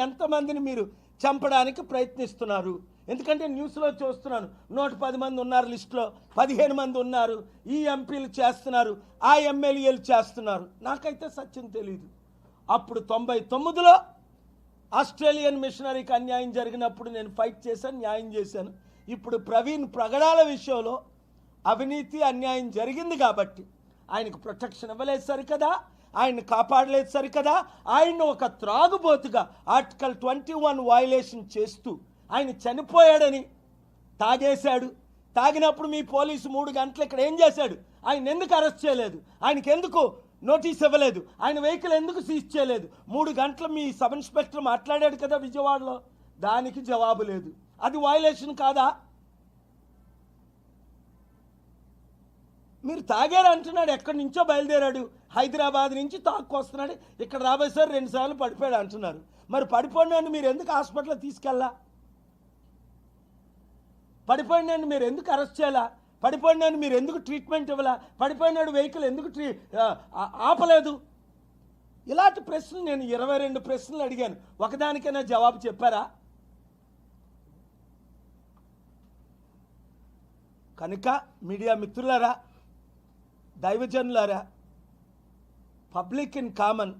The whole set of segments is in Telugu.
ఎంతమందిని మీరు చంపడానికి ప్రయత్నిస్తున్నారు? ఎందుకంటే న్యూస్లో చూస్తున్నాను 110 మంది ఉన్నారు లిస్టులో, 15 మంది ఉన్నారు, ఈ ఎంపీలు చేస్తున్నారు, ఆ ఎమ్మెల్యేలు చేస్తున్నారు. నాకైతే సత్యం తెలియదు. అప్పుడు 99లో ఆస్ట్రేలియన్ మిషనరీకి అన్యాయం జరిగినప్పుడు నేను ఫైట్ చేశాను, న్యాయం చేశాను. ఇప్పుడు ప్రవీణ్ పగడాల విషయంలో అవినీతి అన్యాయం జరిగింది కాబట్టి ఆయనకు ప్రొటెక్షన్ ఇవ్వలేదు సరికదా, ఆయన్ని కాపాడలేదు సరికదా, ఆయన్ని ఒక త్రాగుబోతుగా ఆర్టికల్ 21 వయలేషన్ చేస్తూ ఆయన చనిపోయాడని తాగేశాడు. తాగినప్పుడు మీ పోలీసు 3 గంటలు ఇక్కడ ఏం చేశాడు? ఆయన ఎందుకు అరెస్ట్ చేయలేదు? ఆయనకి ఎందుకు నోటీస్ ఇవ్వలేదు? ఆయన వెహికల్ ఎందుకు సీజ్ చేయలేదు? 3 గంటలు మీ సబ్ ఇన్స్పెక్టర్ మాట్లాడాడు కదా విజయవాడలో, దానికి జవాబు లేదు. అది వయలేషన్ కాదా? మీరు తాగారు అంటున్నాడు, ఎక్కడి నుంచో బయలుదేరాడు, హైదరాబాద్ నుంచి తాక్కొస్తున్నాడు, ఇక్కడ రాబోయేసారి 2 సార్లు పడిపోయాడు అంటున్నారు. మరి పడిపోయినాన్ని మీరు ఎందుకు హాస్పిటల్లో తీసుకెళ్ళా? పడిపోయినాన్ని మీరు ఎందుకు అరెస్ట్ చేయాలా? పడిపోయినాన్ని మీరు ఎందుకు ట్రీట్మెంట్ ఇవ్వాలా? పడిపోయినాడు వెహికల్ ఎందుకు ఆపలేదు? ఇలాంటి ప్రశ్నలు నేను 22 ప్రశ్నలు అడిగాను, ఒకదానికైనా జవాబు చెప్పారా? కనుక మీడియా మిత్రులారా, దైవజనులారా, పబ్లిక్ ఇన్ కామన్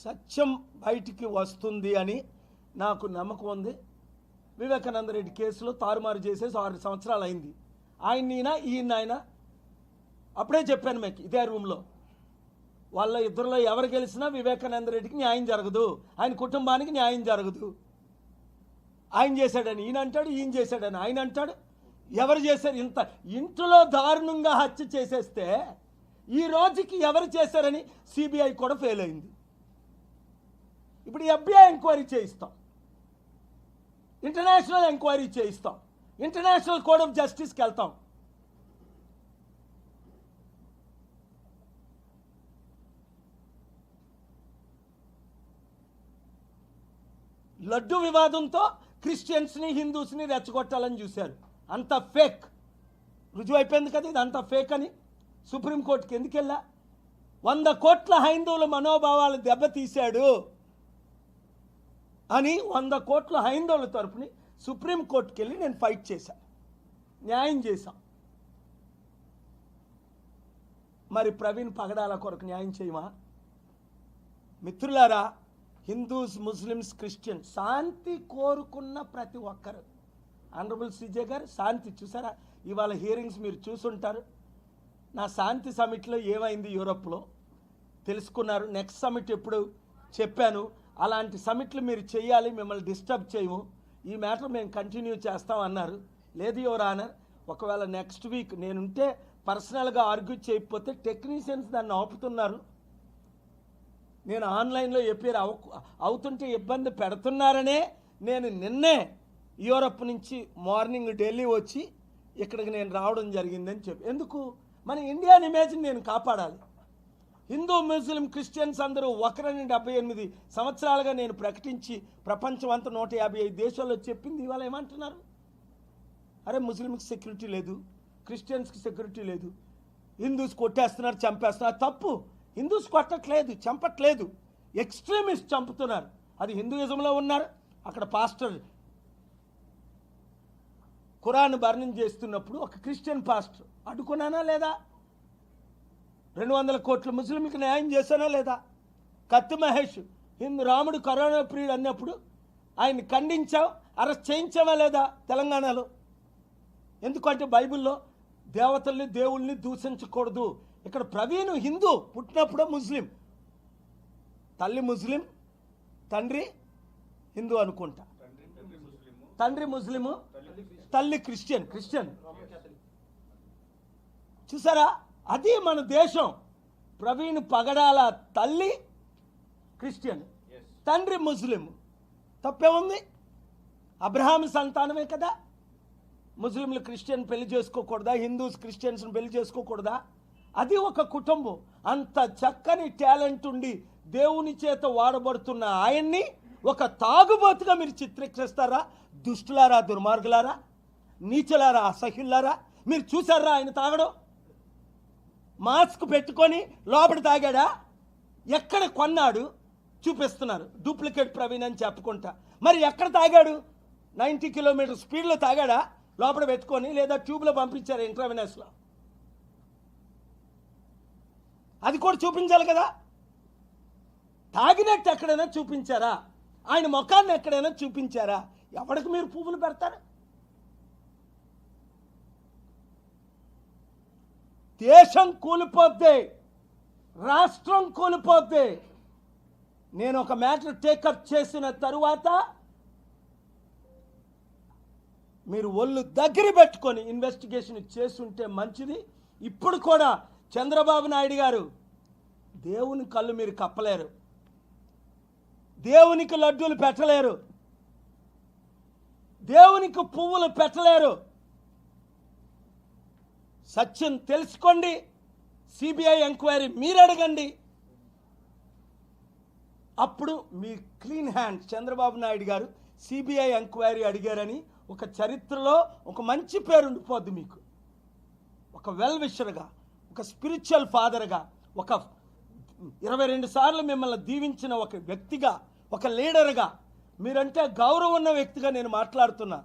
సత్యం బయటికి వస్తుంది అని నాకు నమ్మకం ఉంది. వివేకానంద రెడ్డి కేసులో తారుమారు చేసేసి 6 సంవత్సరాలు అయింది. ఈయన అప్పుడే చెప్పాను మీకు ఇదే రూమ్లో, వాళ్ళ ఇద్దరిలో ఎవరు గెలిచినా వివేకానంద రెడ్డికి న్యాయం జరగదు, ఆయన కుటుంబానికి న్యాయం జరగదు. ఆయన చేశాడని ఈయన అంటాడు, ఈయన చేశాడని ఆయన అంటాడు. ఎవరు చేశారు? ఇంట్లో దారుణంగా హత్య చేసేస్తే ఈ రోజుకి ఎవరు చేశారని సిబిఐ కూడా ఫెయిల్ అయింది. ఇప్పుడు FBI ఎంక్వైరీ చేయిస్తాం, ఇంటర్నేషనల్ ఎంక్వైరీ చేయిస్తాం, ఇంటర్నేషనల్ కోర్ట్ ఆఫ్ జస్టిస్కి వెళ్తాం. లడ్డు వివాదంతో క్రిస్టియన్స్ని హిందూస్ని రెచ్చగొట్టాలని చూశారు. అంత ఫేక్ రుజువు అయిపోయింది కదా, ఇది అంత ఫేక్ అని. సుప్రీంకోర్టుకి ఎందుకు వెళ్ళా? 100 కోట్ల హైందవుల మనోభావాలు దెబ్బతీశాడు అని 100 కోట్ల హైందవుల తరపుని సుప్రీంకోర్టుకి వెళ్ళి నేను ఫైట్ చేశాను, న్యాయం చేశాం. మరి ప్రవీణ్ పగడాల కొరకు న్యాయం చేయమా? మిత్రులారా, హిందూస్, ముస్లిమ్స్, క్రిస్టియన్స్ శాంతి కోరుకున్న ప్రతి ఒక్కరు, ఆనరబుల్ సిజే గారు శాంతి చూసారా? ఇవాళ హియరింగ్స్ మీరు చూసుంటారు. నా శాంతి సమిట్లో ఏమైంది యూరోప్లో తెలుసుకున్నారు. నెక్స్ట్ సమిట్ ఎప్పుడు చెప్పాను, అలాంటి సమిట్లు మీరు చేయాలి, మిమ్మల్ని డిస్టర్బ్ చేయము, ఈ మ్యాటర్ మేము కంటిన్యూ చేస్తాం అన్నారు. లేదు యువర్ ఆనర్, ఒకవేళ నెక్స్ట్ వీక్ నేనుంటే పర్సనల్గా ఆర్గ్యూ చేయకపోతే టెక్నీషియన్స్ దాన్ని ఆపుతున్నారు, నేను ఆన్లైన్లో ఎపేర్ అవుతుంటే ఇబ్బంది పెడుతున్నారనే నేను నిన్నే యూరప్ నుంచి మార్నింగ్ ఢిల్లీ వచ్చి ఇక్కడికి నేను రావడం జరిగిందని చెప్పి. ఎందుకు? మన ఇండియన్ ఇమేజ్ని నేను కాపాడాలి. హిందూ, ముస్లిం, క్రిస్టియన్స్ అందరూ ఒకరని 78 సంవత్సరాలుగా నేను ప్రకటించి ప్రపంచం అంతా 155 దేశాల్లో చెప్పింది. ఇవాళ ఏమంటున్నారు? అరే ముస్లింకి సెక్యూరిటీ లేదు, క్రిస్టియన్స్కి సెక్యూరిటీ లేదు, హిందూస్ కొట్టేస్తున్నారు, చంపేస్తున్నారు. తప్పు, హిందూస్ కొట్టట్లేదు, చంపట్లేదు, ఎక్స్ట్రీమిస్ట్ చంపుతున్నారు. అది హిందూయిజంలో ఉన్నారు. అక్కడ పాస్టర్ ఖురాన్ బర్నింగ్ చేస్తున్నప్పుడు ఒక క్రిస్టియన్ పాస్టర్ అడ్డుకున్నానా లేదా? 200 కోట్ల ముస్లింకి న్యాయం చేశానా లేదా? కత్తి మహేష్ రాముడు కరోనా ప్రియుడు అన్నప్పుడు ఆయన్ని ఖండించాం, అరెస్ట్ చేయించావా లేదా తెలంగాణలో? ఎందుకంటే బైబిల్లో దేవతల్ని దేవుళ్ళని దూషించకూడదు. ఇక్కడ ప్రవీణ్ హిందూ, పుట్టినప్పుడు ముస్లిం, తల్లి ముస్లిం, తండ్రి హిందూ అనుకుంటా, తండ్రి ముస్లిము, తల్లి క్రిస్టియన్. చూసారా? అది మన దేశం. ప్రవీణ్ పగడాల తల్లి క్రిస్టియన్, తండ్రి ముస్లిం. తప్పేముంది? అబ్రహాం సంతానమే కదా. ముస్లింలు క్రిస్టియన్ పెళ్లి చేసుకోకూడదా? హిందూస్ క్రిస్టియన్స్ని పెళ్లి చేసుకోకూడదా? అది ఒక కుటుంబం. అంత చక్కని టాలెంట్ ఉండి దేవుని చేత వాడబడుతున్న ఆయన్ని ఒక తాగుబోతుగా మీరు చిత్రీకరిస్తారా? దుష్టులారా, దుర్మార్గులారా, నీచలారా, అసహ్యులారా, మీరు చూసారా ఆయన తాగడం? మాస్క్ పెట్టుకొని లోపల తాగాడా? ఎక్కడ కొన్నాడు? చూపిస్తున్నారు, డూప్లికేట్ ప్రవీణ్ అని చెప్పుకుంటా. మరి ఎక్కడ తాగాడు? 90 కిలోమీటర్ స్పీడ్లో తాగాడా లోపల పెట్టుకొని, లేదా ట్యూబ్లో పంపించారు ఇంట్రావెనస్లో? అది కూడా చూపించాలి కదా. తాగినట్టు ఎక్కడైనా చూపించారా? ఆయన ముఖాన్ని ఎక్కడైనా చూపించారా? ఎవరికి మీరు పువ్వులు పెడతారు? దేశం కూలిపోద్ది, రాష్ట్రం కూలిపోద్ది. నేను ఒక మ్యాటర్ టేకప్ చేసిన తరువాత మీరు ఒళ్ళు దగ్గర పెట్టుకొని ఇన్వెస్టిగేషన్ చేసుంటే మంచిది. ఇప్పుడు కూడా చంద్రబాబు నాయుడు గారు, దేవుని కళ్ళు మీరు కప్పలేరు, దేవునికి లడ్డూలు పెట్టలేరు, దేవునికి పువ్వులు పెట్టలేరు. సత్యం తెలుసుకోండి. సిబిఐ ఎంక్వైరీ మీరు అడగండి. అప్పుడు మీ క్లీన్ హ్యాండ్. చంద్రబాబు నాయుడు గారు సిబిఐ ఎంక్వైరీ అడిగారని ఒక చరిత్రలో ఒక మంచి పేరు ఉండిపోద్ది మీకు. ఒక వెల్ విషర్గా, ఒక స్పిరిచువల్ ఫాదర్గా, ఒక 22 సార్లు మిమ్మల్ని దీవించిన ఒక వ్యక్తిగా, ఒక లీడర్గా, మీరంటే గౌరవం ఉన్న వ్యక్తిగా నేను మాట్లాడుతున్నా.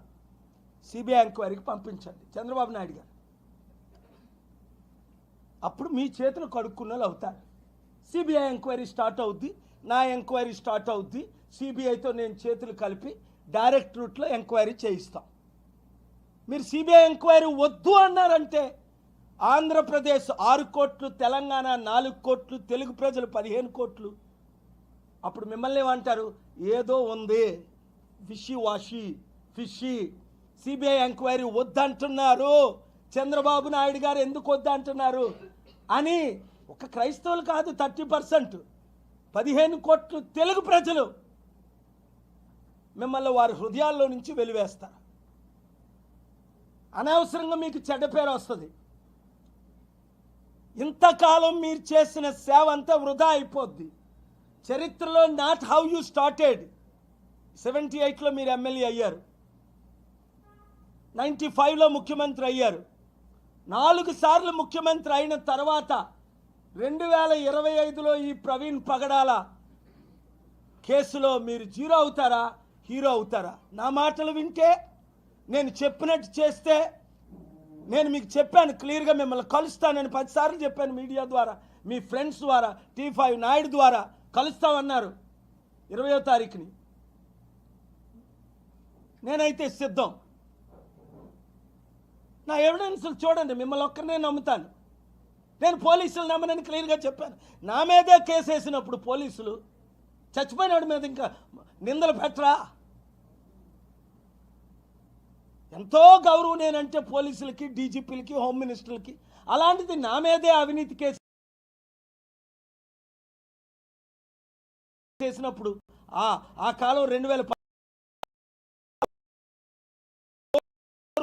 సిబిఐ ఎంక్వైరీకి పంపించండి చంద్రబాబు నాయుడు గారు. అప్పుడు మీ చేతులు కడుక్కున్నలు అవుతారు. సిబిఐ ఎంక్వైరీ స్టార్ట్ అవుద్ది, నా ఎంక్వైరీ స్టార్ట్ అవుద్ది. సిబిఐతో నేను చేతులు కలిపి డైరెక్ట్ రూట్లో ఎంక్వైరీ చేయిస్తాం. మీరు సిబిఐ ఎంక్వైరీ వద్దు అన్నారంటే ఆంధ్రప్రదేశ్ 6 కోట్లు, తెలంగాణ 4 కోట్లు, తెలుగు ప్రజలు 15 కోట్లు. అప్పుడు మిమ్మల్ని ఏమంటారు? ఏదో ఉంది, wishy washy fishy. CBI enquiry వద్దంటున్నారు, చంద్రబాబు నాయుడు గారు ఎందుకు వద్దంటున్నారు అని ఒక క్రైస్తవులు కాదు, 30%, 15 కోట్లు తెలుగు ప్రజలు మిమ్మల్ని వారి హృదయాల్లో నుంచి వెలివేస్తారు. అనవసరంగా మీకు చెడ్డ పేరు వస్తుంది. ఇంతకాలం మీరు చేసిన సేవ అంతా వృధా అయిపోద్ది. చరిత్రలో నాట్ హౌ యూ స్టార్టెడ్. 78లో మీరు ఎమ్మెల్యే అయ్యారు, 95లో ముఖ్యమంత్రి అయ్యారు. 4 సార్లు ముఖ్యమంత్రి అయిన తర్వాత 2025లో ఈ ప్రవీణ్ పగడాల కేసులో మీరు జీరో అవుతారా, హీరో అవుతారా? నా మాటలు వింటే, నేను చెప్పినట్టు చేస్తే, నేను మీకు చెప్పాను క్లియర్గా, మిమ్మల్ని కలుస్తానని 10 సార్లు చెప్పాను మీడియా ద్వారా, మీ ఫ్రెండ్స్ ద్వారా, T5 నాయుడు ద్వారా కలుస్తామన్నారు 20వ తారీఖుని. నేనైతే సిద్ధం. నా ఎవిడెన్స్లు చూడండి, మిమ్మల్ని ఒక్కరినే నమ్ముతాను. నేను పోలీసులు నమ్మనని క్లియర్గా చెప్పాను. నా మీదే కేసు వేసినప్పుడు పోలీసులు చచ్చిపోయినాడు మీద ఇంకా నిందలు పెట్టరా? ఎంతో గౌరవం నేనంటే పోలీసులకి, డీజీపీలకి, హోమ్ మినిస్టర్లకి. అలాంటిది నా మీదే అవినీతి కేసు చేసినప్పుడు ఆ కాలం 2010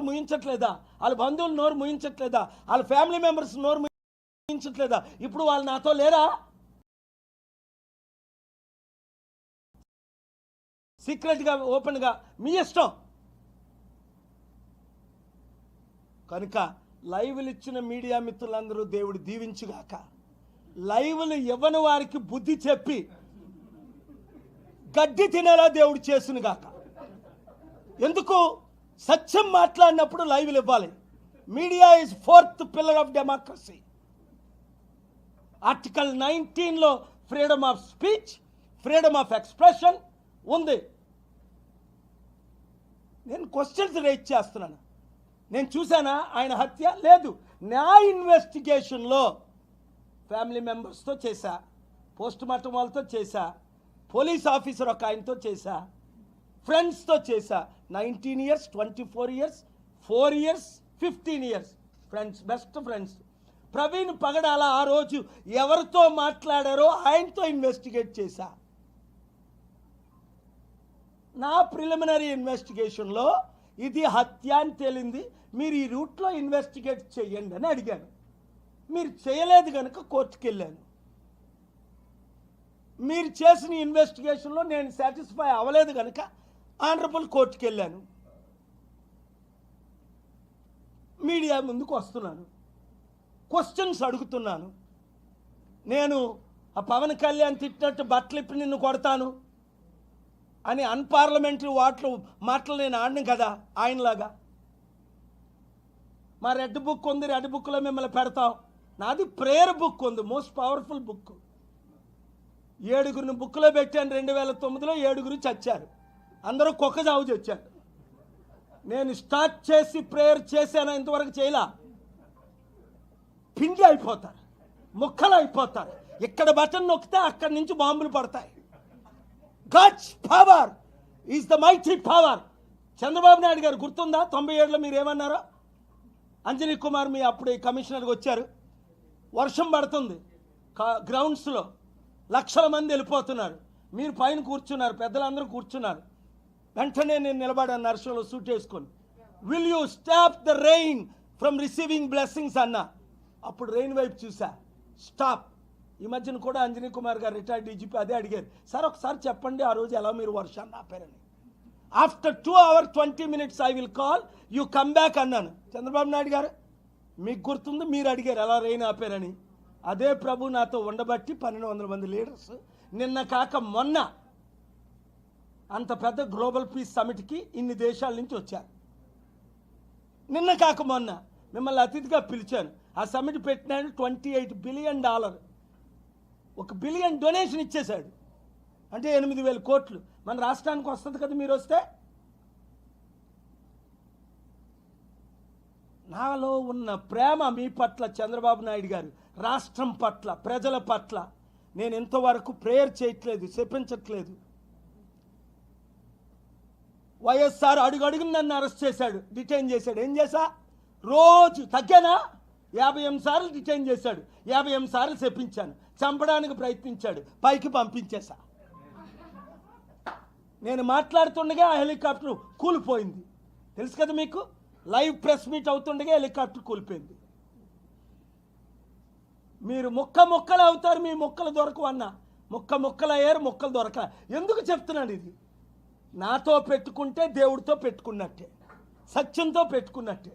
ముయించట్లేదా? వాళ్ళ బంధువులు నోరు ముయించట్లేదా? వాళ్ళ ఫ్యామిలీ మెంబర్స్ నోరు ముయించట్లేదా? ఇప్పుడు వాళ్ళు నాతో లేరా? సీక్రెట్గా, ఓపెన్గా మీ ఇష్టం. కనుక లైవ్లు ఇచ్చిన మీడియా మిత్రులందరూ దేవుడు దీవించుగాక. లైవ్లు ఇవ్వని వారికి బుద్ధి చెప్పి గడ్డి తినేలా దేవుడు చేసునుగాక. ఎందుకు? సత్యం మాట్లాడినప్పుడు లైవ్లు ఇవ్వాలి. Media is 4th pillar of democracy. Article 19లో freedom of speech, freedom of expression ఉంది. నేను క్వశ్చన్స్ రేజ్ చేస్తున్నాను. నేను చూసానా ఆయన హత్య? లేదు. నా ఇన్వెస్టిగేషన్లో ఫ్యామిలీ మెంబర్స్తో చేశా, పోస్ట్ మార్టం వాళ్ళతో చేశా, పోలీస్ ఆఫీసర్ ఒక ఆయనతో చేశా, ఫ్రెండ్స్తో చేశా. 19 years, 24 years, 4 years, 15 years friends, best friends. Praveen Pagadala ఆ రోజు ఎవరితో మాట్లాడారో ఆయనతో ఇన్వెస్టిగేట్ చేశా. నా ప్రిలిమినరీ ఇన్వెస్టిగేషన్లో ఇది హత్య అని తేలింది, మీరు ఈ రూట్లో ఇన్వెస్టిగేట్ చేయండి అని అడిగాను. మీరు చేయలేదు కనుక కోర్టుకు వెళ్ళాను. మీరు చేసిన ఇన్వెస్టిగేషన్లో నేను సాటిస్ఫై అవ్వలేదు కనుక ఆనరబుల్ కోర్టుకు వెళ్ళాను. మీడియా ముందుకు వస్తున్నాను, క్వశ్చన్స్ అడుగుతున్నాను. నేను ఆ పవన్ కళ్యాణ్ తిట్టినట్టు బట్టలు ఇప్పి నిన్ను కొడతాను అని అన్పార్లమెంటరీ మాటలు నేను ఆడిన కదా ఆయనలాగా. మా రెడ్ బుక్ ఉంది, రెడ్ బుక్లో మిమ్మల్ని పెడతాం. నాది ప్రేయర్ బుక్ ఉంది, మోస్ట్ పవర్ఫుల్ బుక్. 7గురిని బుక్లో పెట్టాను. 2009లో 7గురు చచ్చారు, అందరూ కుక్క చావు చచ్చారు. నేను స్టార్ట్ చేసి ప్రేయర్ చేశాను, ఇంతవరకు చేయలా. పిండి అయిపోతారు, ముక్కలు అయిపోతారు. ఇక్కడ బటన్ నొక్కితే అక్కడి నుంచి బాంబులు పడతాయి. God's power is the mighty power. Chandrababu Naidu garu గుర్తుందా 97లో మీరు ఏమన్నారో? అంజనీ కుమార్ మీ అప్పుడు కమిషనర్గా వచ్చారు. వర్షం పడుతుంది, గ్రౌండ్స్లో లక్షల మంది వెళ్ళిపోతున్నారు, మీరు పైన కూర్చున్నారు, పెద్దలందరూ కూర్చున్నారు. వెంటనే నేను నిలబడాను నర్సంలో సూట్ వేసుకొని. Will you stop the rain from receiving blessings అన్నా. అప్పుడు రెయిన్ వైపు చూసా, స్టాప్. ఈ మధ్యన కూడా అంజనీ కుమార్ గారు రిటైర్డ్ డీజీపీ అదే అడిగారు, సార్ ఒకసారి చెప్పండి ఆ రోజు ఎలా మీరు వర్షాన్ని ఆపారని. After 2 hours 20 minutes I will call, you come back అన్నాను. చంద్రబాబు నాయుడు గారు మీకు గుర్తుంది, మీరు అడిగారు ఎలా రెయిన్ ఆపారని. అదే ప్రభు నాతో ఉండబట్టి 1200 మంది లీడర్స్ నిన్న కాక మొన్న అంత పెద్ద గ్లోబల్ పీస్ సమిట్కి ఇన్ని దేశాల నుంచి వచ్చారు. నిన్న కాక మొన్న మిమ్మల్ని అతిథిగా పిలిచాను. ఆ సమిట్ పెట్టినాడు $28 billion, $1 billion డొనేషన్ ఇచ్చేశాడు. అంటే 8,000 కోట్లు మన రాష్ట్రానికి వస్తుంది కదా మీరు వస్తే. నాలో ఉన్న ప్రేమ మీ పట్ల చంద్రబాబు నాయుడు గారు, రాష్ట్రం పట్ల, ప్రజల పట్ల నేను ఇంతవరకు ప్రేయర్ చేయట్లేదు, చెప్పించట్లేదు. వైఎస్ఆర్ అడుగడుగును నన్ను అరెస్ట్ చేశాడు, డిటైన్ చేశాడు. ఏం చేశా? రోజు తగ్గానా? 58 సార్లు డిటైన్ చేశాడు, 58 సార్లు చెప్పించాను. చంపడానికి ప్రయత్నించాడు, పైకి పంపించేశా. నేను మాట్లాడుతుండగా ఆ హెలికాప్టర్ కూలిపోయింది, తెలుసు కదా మీకు. లైవ్ ప్రెస్ మీట్ అవుతుండగా హెలికాప్టర్ కూలిపోయింది. మీరు ముక్కలు అవుతారు, మీ ముక్కలు దొరకవు అన్న. ముక్కలు అయ్యారు, ముక్కలు దొరక. ఎందుకు చెప్తున్నాను ఇది? నాతో పెట్టుకుంటే దేవుడితో పెట్టుకున్నట్టే, సత్యంతో పెట్టుకున్నట్టే.